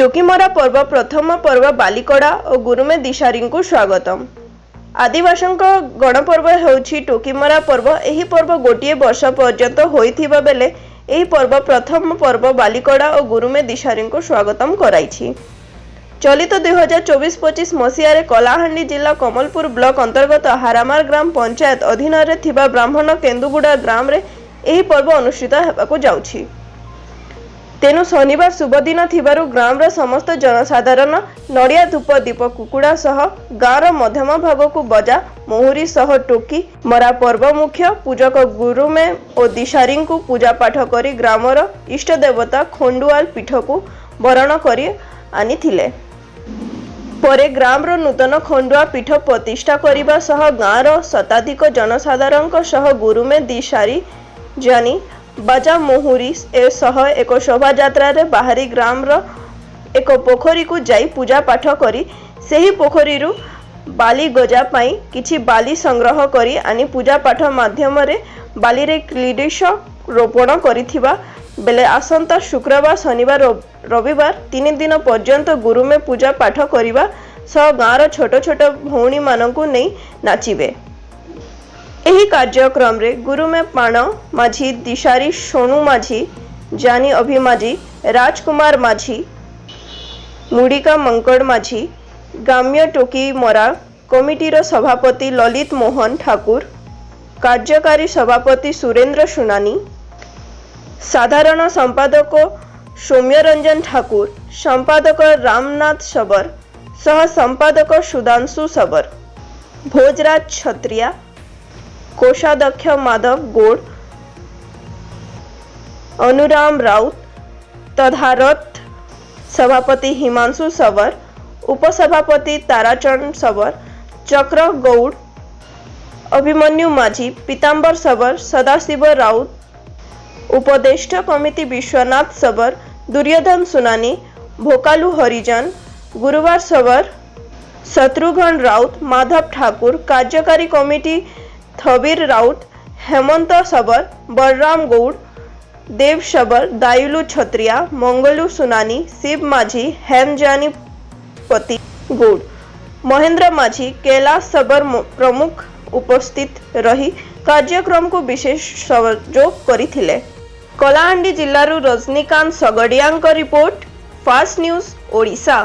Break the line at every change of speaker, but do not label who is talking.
टोकीमरा पर्व प्रथम पर्व बालिकड़ा और गुरुमे दिशारी को स्वागतम। आदिवासी गणपर्व होउछि टोकीमरा पर्व। एही पर्व गोटे वर्ष पर्यंत होइथिबा बेले एही पर्व प्रथम पर्व बालिकड़ा और गुरुमे दिशारी को स्वागतम कराइछि। चलित 2024-25 मसीह कलाहांडी जिला कमलपुर ब्लॉक अंतर्गत हारामार ग्राम पंचायत अधीन रे थिबा ब्राह्मण केन्दुगुड़ा ग्राम रे एही पर्व अनुष्ठित हेबाकु जाउछि। तेणु शनिवार शुभ दिन थिबारु ग्राम रो समस्त जनसाधारण नड़िया धूप दीप कुकुड़ा सह गाँव मध्यम भाग को बजा मोहुरी सह टोकी मरा पर्व मुख्य पूजक गुरुमे और दिशारी को पूजा पाठ करी ग्रामर इष्ट देवता खोंडुआल पीठ को बरण करी आनिथिले। परे ग्राम रो नूतन खोंडुआ पीठ प्रतिष्ठा करिबा सह गाँव शताधिक जनसाधारण सह गुरुमे दिशारी जानी बाजा मोहुरी सह एक शोभा यात्रा रे बाहरी ग्राम रो एक पोखरी को जाई पूजा पाठ करी सेही पोखरी रु बाली गजा पाई किछि बाली संग्रह करी आनी पूजा पाठ माध्यम रे बाली रे क्लीडिश रोपण करिथिबा बेले आसंता शुक्रवार शनिवार रविवार 3 दिन पर्यंत गुरुमे पूजा पाठ करिबा सह गाँव छोट छोट भौणी मानकु नै नाचिबे। एही कार्यक्रम रे गुरुमे पाण माझी दिशारी सोनू माझी जानी अभिमाझी राजकुमार माझी मुड़िका मंकड़ माझी ग्राम्य टोकी मरा कमिटीर सभापति ललित मोहन ठाकुर कार्यकारी सभापति सुरेंद्र सुनानी साधारण संपादक सौम्यरंजन ठाकुर संपादक रामनाथ सबर सह संपादक सुधांशु सबर भोजराज छत्रिया कोषाध्यक्ष माधव गोड़ अनुराम राउत तदारथ सभापति हिमांशु सबर उपसभापति ताराचरण सबर चक्र गौड़ अभिमन्यु माझी पीतांबर सबर सदाशिव राउत उपदेष्टा कमिटी विश्वनाथ सबर दुर्योधन सुनानी भोकालू हरिजन गुरुवार सबर शत्रुघ्न राउत माधव ठाकुर कार्यकारी कमिटी थबीर राउत हेमंत सबर बलराम गौड़ देव सबर दायुलू छत्रिया मंगलू सुनानी शिव माझी हेमजानी पति गौड़ महेंद्र माझी कैलाश सबर प्रमुख उपस्थित रही कार्यक्रम को विशेष सहयोग करिथिले। कलाहांडी जिल्लारू Rajnikant Sagadia report fast news Odisha.